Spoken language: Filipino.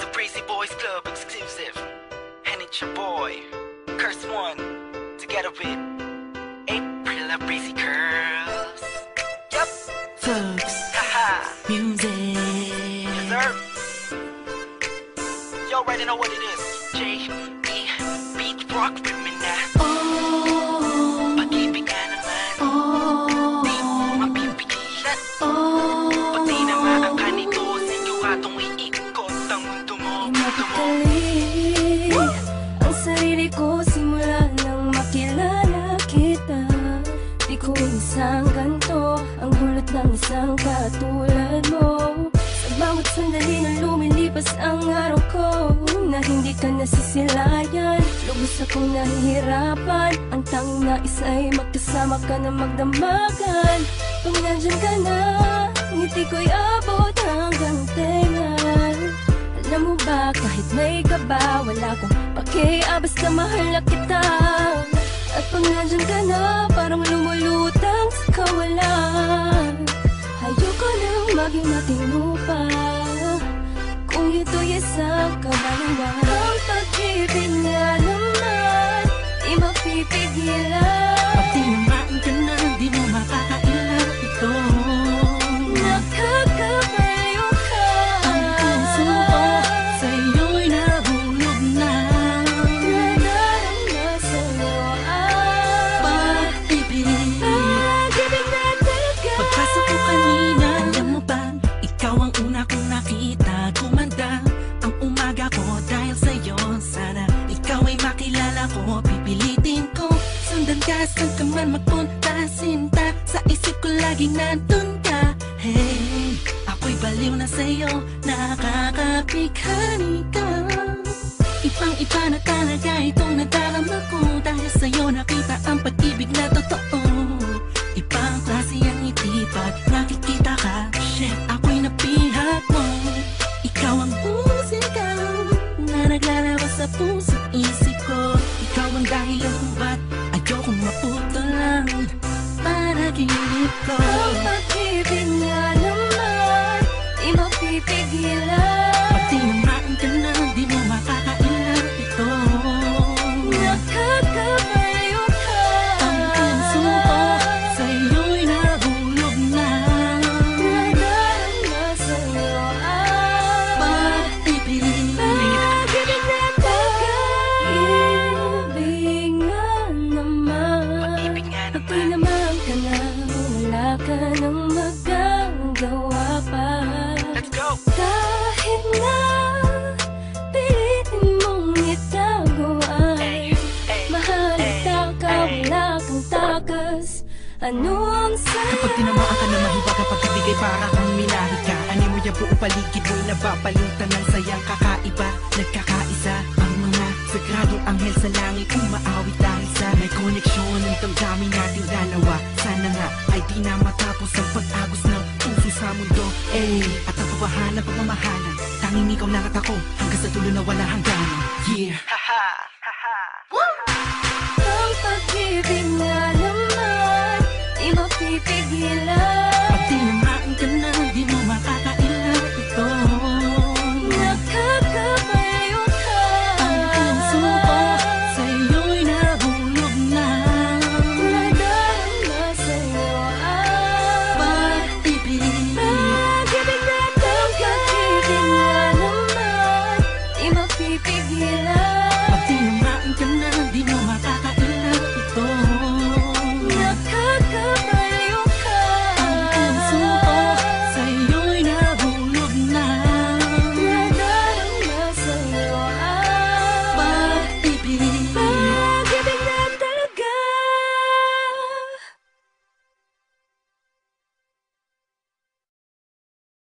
the Breezy Boys Club exclusive. And it's your boy, Curse One, together with April of Breezy Curls. Yup. Folks, Haha. music. Yes, sir. You already know what it is. J.E. Beat Rock with me now. Oh, Pag-ibig ka naman. oh, Di mo mapipigilan. oh. Pati na maangka nito, siguradong iikot ang mundo mo. Napakali ang sarili ko simula nang makilala kita. Di ko isang ganto ang hulot ng isang katulad mo. Sa bawat sandali na lumilipas ang araw ko, na hindi ka nasisilayan, lubos akong nahihirapan. Ang tanging nais ay magkasama ka na magdamagan. Pag nandyan ka na, ngiti ko'y abot hanggang tenga. Alam mo ba, kahit may kaba, wala kong pakiya, basta mahal na kita. At pag nandyan ka na, parang lumulutang sa kawalan. Ayoko nang maging matino pa, kung ito'y isang kabaliwan. Ang pag-ibig nga naman, di mapipigilan. Pag tinamaan ka na, di mo makakailan ito. Nakakabaliw ka. Ang puso ko sa'yo'y nahulog na. Nadarama sa'yo ang Pag-ibig. pag-ibig na talaga. Pagpasok ko kanina, alam mo ba, ikaw ang una kong nakita. Gumanda ang umaga ko dahil sa'yo. Sana ikaw ay makilala ko, pipilitin ko. Sundan ka, saan ka man magpunta, sinta. Sa isip ko laging nandun ka. Hey, ako'y baliw na sa'yo, nakakapighani ka. Ibang-iba na talaga itong nadarama ko, dahil sa'yo nakita ang pag-ibig na totoo. Ibang klase ang ngiti pag nakikita ka. Shit, ako'y napihat mo. Ikaw ang musika na naglalabas sa puso't isip ko. Ikaw ang dahilan kung ba't ayokong maputulan panaginip ko. Ang pag-ibig nga naman, di mapipigilan. Pag tinamaan ka na, di mo makakailan ito. Nakakabaliw ka. Ang puso ko sa'yo'y nahulog na. Nadarama sa'yo ang Pag-ibig. pag-ibig na talaga. Ibig nga naman, Pag-ibig nga pag naman. tinamaan ka na, wala ka nang magagawa pa. Let's go. Kahit na pilitin mong itago ay mahalata ka, wala kang takas. Ano ang saya? Kapag tinamaan ka na mahiba ka, pag-ibigay para kang minahi ka. Ani mo yung buong paligid mo'y nababalutan ng sayang kakaiba. Nagkakaisa ang mga sagradong anghel sa langit, umaawit dahil sa may koneksyon ng damdamin nating dalawa. Sana nga ay di na matapos ang pag-agos ng puso sa mundo. At ang kabahan ng pagmamahalan, tanging ikaw lang at ako, hanggang sa dulo na wala hangganan. Yeah. Haha. Haha.